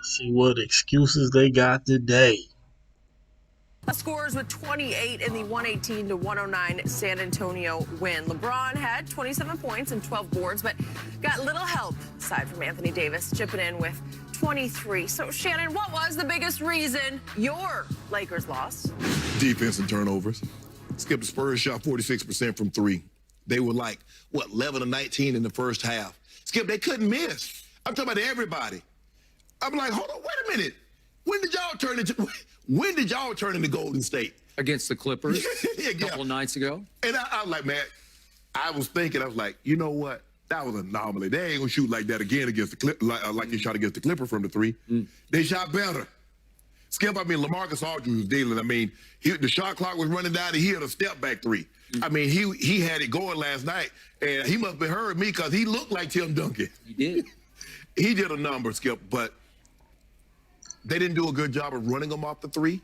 See what excuses they got today. Scores with 28 in the 118-109 San Antonio win. LeBron had 27 points and 12 boards, but got little help aside from Anthony Davis chipping in with 23. So, Shannon, what was the biggest reason your Lakers lost? Defense and turnovers. Skip, the Spurs shot 46% from three. They were like, 11 or 19 in the first half. Skip, they couldn't miss. I'm talking about everybody. I'm like, hold on, wait a minute. When did y'all turn into Golden State? Against the Clippers yeah. a couple of nights ago. And I was like, man, I was like, you know what? That was an anomaly. They ain't gonna shoot like that again against the Clippers, like they shot against the Clippers from the three. They shot better. Skip, I mean, LaMarcus Aldridge was dealing. I mean, the shot clock was running down, and he had a step back three. I mean, he had it going last night, and he must have heard me because he looked like Tim Duncan. He did. He did a number, Skip, but they didn't do a good job of running them off the three.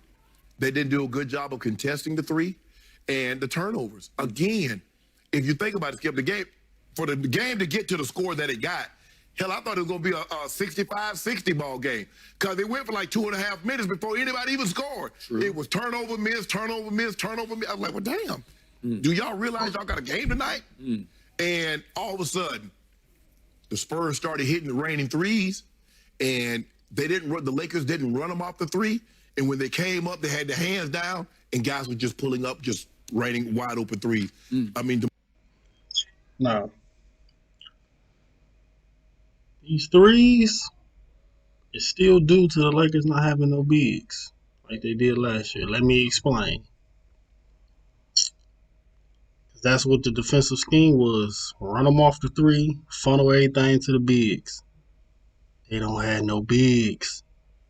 They didn't do a good job of contesting the three, and the turnovers. Again, if you think about it, Skip, the game to get to the score that it got, hell, I thought it was going to be a 65-60 ball game because it went for like 2.5 minutes before anybody even scored. True. It was turnover, miss, turnover, miss, turnover, miss. I was like, well, damn. Do y'all realize y'all got a game tonight? And all of a sudden, the Spurs started hitting the raining threes, and the Lakers didn't run them off the three. And when they came up, they had their hands down, and guys were just pulling up, just raining wide open threes. I mean, Now, these threes is still due to the Lakers not having no bigs like they did last year. Let me explain. That's what the defensive scheme was. Run them off the three, funnel everything to the bigs. They don't have no bigs.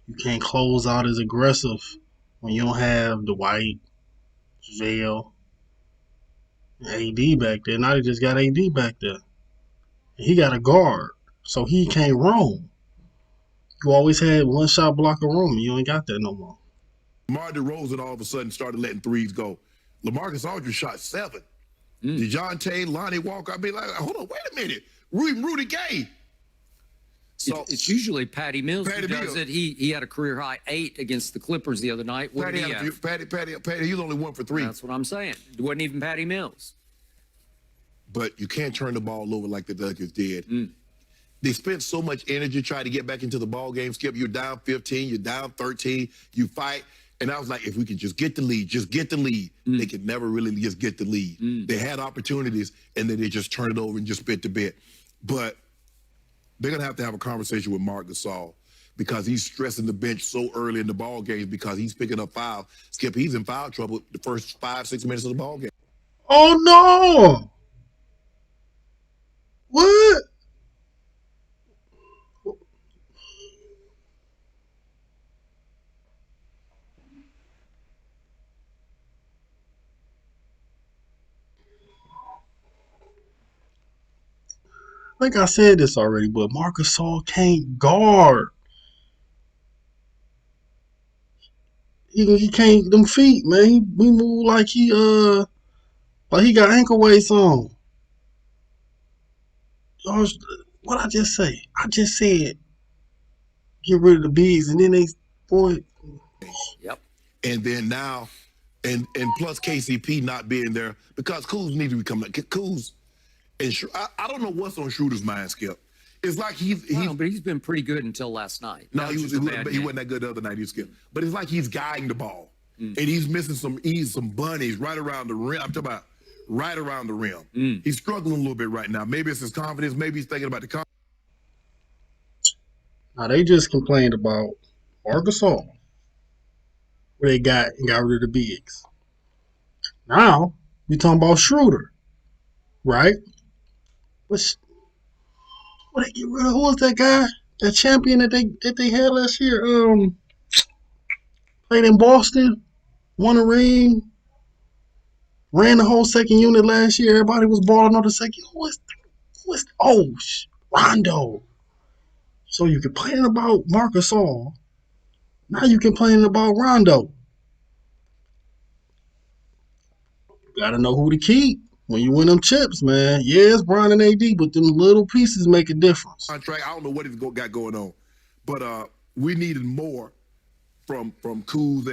You can't close out as aggressive when you don't have Dwight, JaVale, AD back there. Now they just got AD back there. He got a guard, so he can't roam. You always had one shot blocker roaming. You ain't got that no more. DeMar DeRozan all of a sudden started letting threes go. LaMarcus Aldridge shot 7. DeJounte, Lonnie Walker, I'd be like, hold on, wait a minute. Rudy Gay. So it's usually Patty Mills who does it. He had a career high 8 against the Clippers the other night. What did he have? Patty, he's only 1 for 3. That's what I'm saying. It wasn't even Patty Mills. But you can't turn the ball over like the Lakers did. They spent so much energy trying to get back into the ball game. Skip, you're down 15, you're down 13, you fight. And I was like, if we could just get the lead, They could never really just get the lead. They had opportunities, and then they just turned it over and just bit to bit. But they're going to have a conversation with Marc Gasol because he's stressing the bench so early in the ball games because he's picking up foul. Skip, he's in foul trouble the first 5-6 minutes of the ball game. Oh, no. What? Like I said this already, but Marc Gasol can't guard. He can't, them feet, man. He move like he got ankle weights on. What I just say? I just said get rid of the bigs, and then Yep. And then now, and plus KCP not being there because Kuz needs to become like Kuz. And I don't know what's on Schroeder's mind, Skip. It's like but he's been pretty good until last night. No, he wasn't that good the other night. He was Skip. But it's like he's guiding the ball, and he's missing some bunnies right around the rim. I'm talking about right around the rim. He's struggling a little bit right now. Maybe it's his confidence. Maybe he's thinking about the confidence. Now they just complained about Marc Gasol, where they got rid of the bigs. Now we talking about Schroeder, right? What they get rid of? Who was that guy? That champion that they had last year? Played in Boston, won a ring, ran the whole second unit last year. Everybody was balling on the second. Rondo. So you complaining about Marc Gasol. Now you complaining about Rondo. You gotta know who to keep. When you win them chips, man, yeah, it's Bron and AD, but them little pieces make a difference. Contract, I don't know what he's got going on, but we needed more from Kuz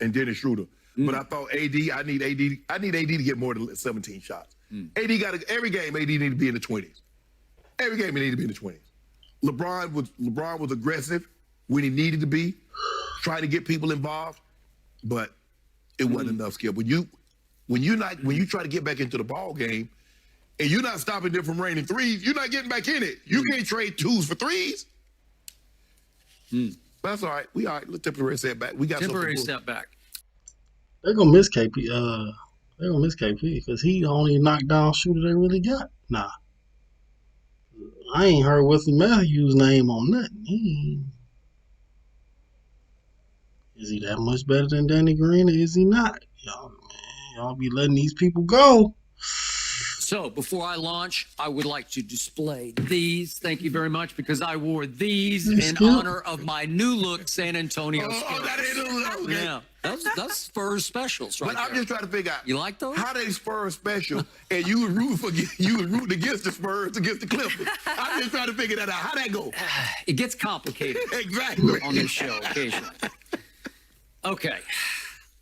and Dennis Schroeder. But I thought I need AD to get more than 17 shots. AD every game AD need to be in the 20s. Every game he need to be in the 20s. LeBron was aggressive when he needed to be, trying to get people involved, but it wasn't enough skill. When you try to get back into the ball game and you're not stopping them from raining threes, you're not getting back in it. You can't trade twos for threes. But that's all right. We all right. Let's temporary setback. We got Temporary setback. They're gonna miss KP. They're gonna miss KP because he the only knockdown shooter they really got. Nah, I ain't heard Wesley Matthews' name on nothing. Is he that much better than Danny Green, or is he not? Y'all be letting these people go. So before I launch, I would like to display these. Thank you very much, because I wore these in honor of my new look San Antonio Spurs. Oh, that ain't a look. Yeah, that's Spurs specials, right? But I'm just trying to figure out. You like those? How they Spurs special, and you was rooting against the Spurs against the Clippers. I'm just trying to figure that out. How that go? It gets complicated Exactly on this show occasionally. Okay.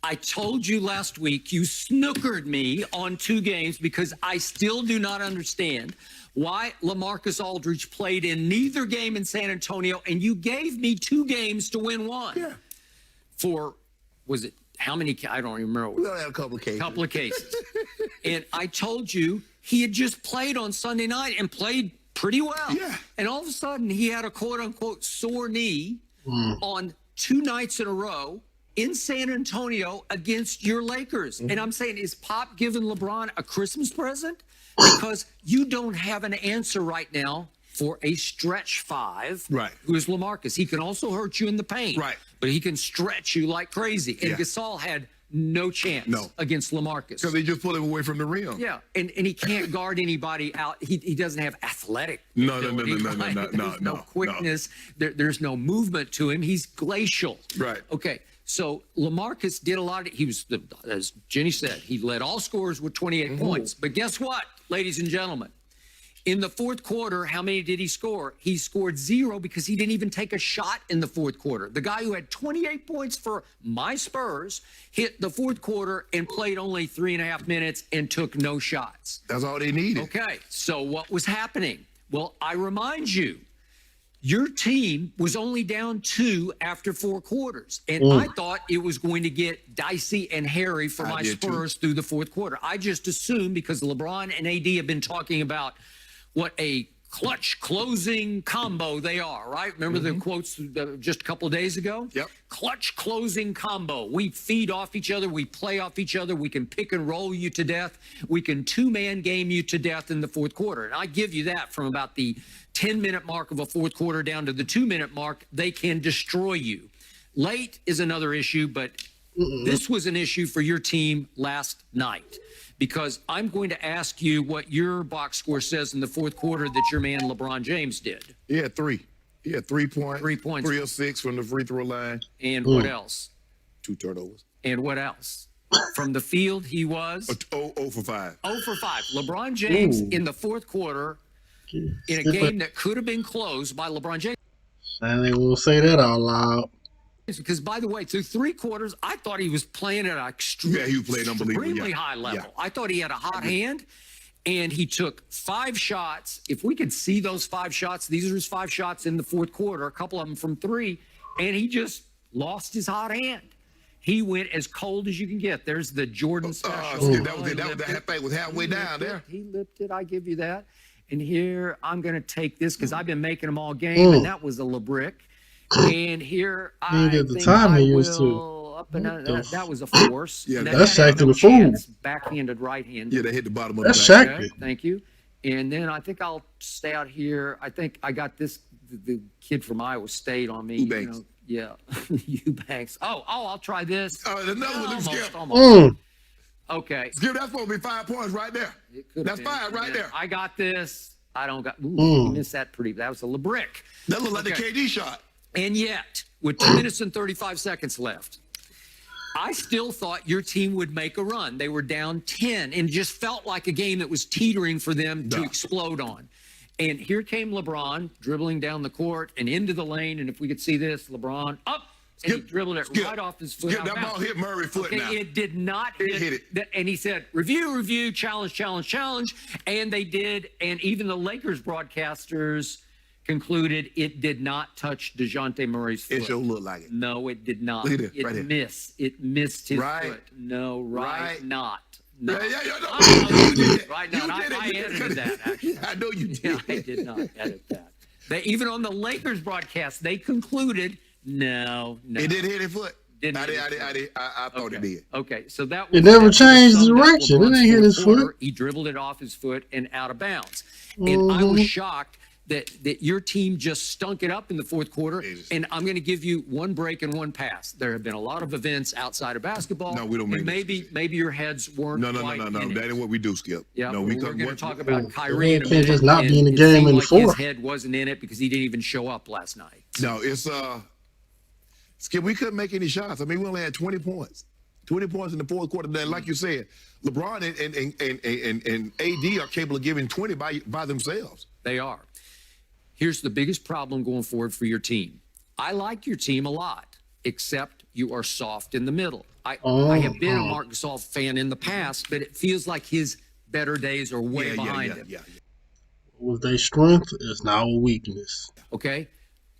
I told you last week you snookered me on 2 games because I still do not understand why LaMarcus Aldridge played in neither game in San Antonio, and you gave me 2 games to win 1. Yeah. For, was it, how many? I don't even remember. We only had a couple of cases. Couple of cases. And I told you he had just played on Sunday night and played pretty well. Yeah. And all of a sudden he had a quote-unquote sore knee on 2 nights in a row in San Antonio against your Lakers. And I'm saying, is Pop giving LeBron a Christmas present? Because you don't have an answer right now for a stretch 5, right, who is LaMarcus. He can also hurt you in the paint, right, but he can stretch you like crazy. And Gasol had no chance against LaMarcus. Because they just pull him away from the rim. Yeah, and he can't guard anybody out. He doesn't have athletic ability, There's no quickness. There's no movement to him. He's glacial. Right. Okay, so LaMarcus did a lot of, he was, as Jenny said, he led all scorers with 28 points. But guess what, ladies and gentlemen? In the fourth quarter, how many did he score? He scored 0 because he didn't even take a shot in the fourth quarter. The guy who had 28 points for my Spurs hit the fourth quarter and played only 3.5 minutes and took no shots. That's all they needed. Okay, so what was happening? Well, I remind you, your team was only down 2 after 4 quarters. And I thought it was going to get dicey and hairy for my Spurs through the fourth quarter. I just assumed, because LeBron and AD have been talking about what a clutch closing combo they are, right? Remember the quotes just a couple of days ago? Yep. Clutch closing combo. We feed off each other. We play off each other. We can pick and roll you to death. We can 2-man game you to death in the fourth quarter. And I give you that from about the 10-minute mark of a fourth quarter down to the 2-minute mark. They can destroy you. Late is another issue, but this was an issue for your team last night. Because I'm going to ask you what your box score says in the fourth quarter that your man LeBron James did. He had 3. He had 3 points. 3 points. 3 of 6 from the free throw line. And what else? 2 turnovers. And what else? From the field, he was 0 for 5. 0 for 5. LeBron James in the fourth quarter in a game that could have been closed by LeBron James. And they will say that out loud. Because, by the way, through 3 quarters, I thought he was playing at an extremely high level. Yeah. I thought he had a hot hand, and he took 5 shots. If we could see those 5 shots, these are his 5 shots in the fourth quarter, a couple of them from 3, and he just lost his hot hand. He went as cold as you can get. There's the Jordan special. That was it. That thing was halfway down there. He lipped it. I give you that. And here, I'm going to take this because I've been making them all game, and that was a LeBrick. And here I think I will up and down. That was a force. Yeah, that's Shaq to the fool. Backhanded right hand. Yeah, they hit the bottom of that's the back. Shaq. Okay, thank you. And then I think I'll stay out here. I think I got this, the kid from Iowa State on me. Eubanks. Yeah, Eubanks. Oh, I'll try this. Another one. Almost. Okay. Skip, that's supposed to be 5 points right there. That's 5 right there. I got this. I don't got. He missed that pretty. That was a LeBrick. That looked like the KD shot. And yet, with 2 minutes and 35 seconds left, I still thought your team would make a run. They were down 10 and just felt like a game that was teetering for them to explode on. And here came LeBron dribbling down the court and into the lane. And if we could see this, LeBron up. And he dribbled it right off his foot. That ball hit Murray's foot now. It did not hit it. And he said, review, challenge. And they did. And even the Lakers broadcasters concluded it did not touch DeJounte Murray's foot. It sure looked like it. No, it did not. Look at it, It missed. It missed his foot. No, not. No. Right now. I edited that, actually. I know you did. Yeah, I did not edit that. Even on the Lakers broadcast, they concluded, no. It didn't hit his foot. I thought it did. Okay, so that was, It never changed the direction. It ain't hit his foot. He dribbled it off his foot and out of bounds. And I was shocked that your team just stunk it up in the fourth quarter. And I'm going to give you one break and one pass. There have been a lot of events outside of basketball. No, we don't make maybe your heads weren't. No. That ain't what we do, Skip. Yeah, no, we're going to talk about Kyrie in a Can't minute. just not be in the It game seemed in the like fourth. his head wasn't in it because he didn't even show up last night. No, it's Skip, we couldn't make any shots. I mean, we only had 20 points. 20 points in the fourth quarter. Then, like you said, LeBron and AD are capable of giving 20 by themselves. They are. Here's the biggest problem going forward for your team. I like your team a lot, except you are soft in the middle. I have been a Marc Gasol fan in the past, but it feels like his better days are way behind him. Was their strength is now a weakness. Okay?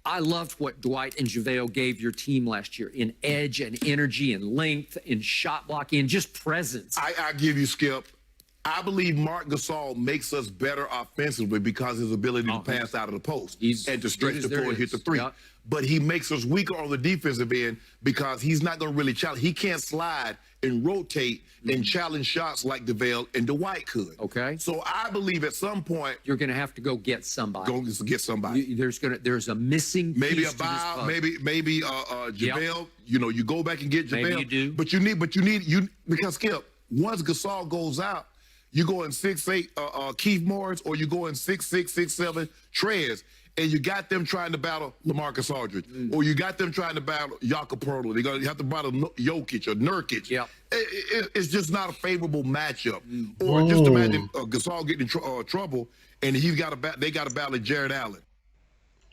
I loved what Dwight and JaVale gave your team last year in edge and energy and length and shot blocking and just presence. I give you, Skip. I believe Marc Gasol makes us better offensively because of his ability to pass out of the post and to stretch the floor and hit the three. Yep. But he makes us weaker on the defensive end because he's not going to really challenge. He can't slide and rotate and challenge shots like DeVale and Dwight could. Okay. So I believe at some point you're going to have to go get somebody. Go get somebody. There's a missing maybe piece a Bow, maybe JaVale. Yep. You know, you go back and get JaVale. Maybe you do. But you need because Skip, once Gasol goes out, you go in 6'8" Keith Morris, or you go in 6'6", 6'7" Trez, and you got them trying to battle LaMarcus Aldridge, or you got them trying to battle Jakob Poeltl. They're going to have to battle Jokic or Nurkic. Yep. It's just not a favorable matchup. Or just imagine Gasol getting in trouble, and they got to battle Jared Allen.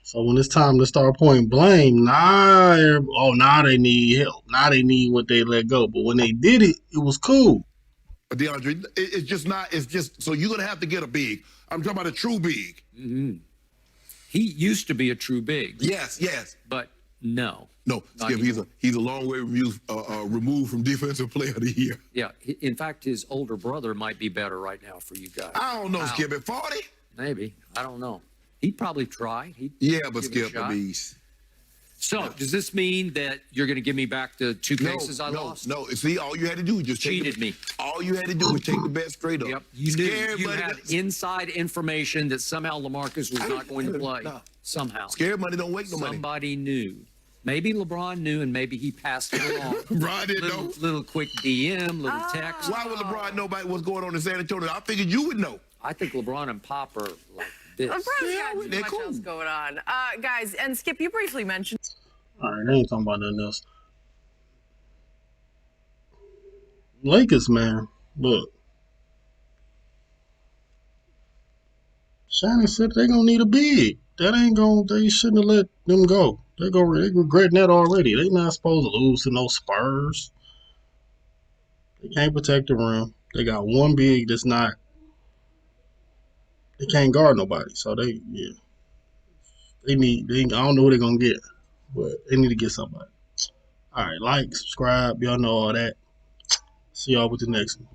So when it's time to start pointing blame, now they need help. Now they need what they let go. But when they did it, it was cool. DeAndre, it's just so you're going to have to get a big. I'm talking about a true big. Mm-hmm. He used to be a true big. Yes. But no. No, Skip, he's a long way removed from Defensive Player of the Year. Yeah. In fact, his older brother might be better right now for you guys. I don't know, Skip. At 40? Maybe. I don't know. He'd probably try. But Skip, I mean. So, does this mean that you're going to give me back the two cases I lost? No. See, all you had to do was just cheated me. All you had to do was take the bet straight up. Yep. You had inside information that somehow LaMarcus was not going to play. No. Somehow. Scared money don't wake no money. Somebody knew. Maybe LeBron knew, and maybe he passed it along. LeBron didn't know. Little quick DM, little text. Why would LeBron know about what's going on in San Antonio? I figured you would know. I think LeBron and Pop are like this. LeBron's got too much else going on. Guys, and Skip, you briefly mentioned. All right, I ain't talking about nothing else. Lakers, man, look. Shannon said they gonna need a big. They shouldn't have let them go. They regretting that already. They not supposed to lose to no Spurs. They can't protect the rim. They got one big that's not. They can't guard nobody. So I don't know what they're gonna get. But they need to get somebody. All right, like, subscribe. Y'all know all that. See y'all with the next one.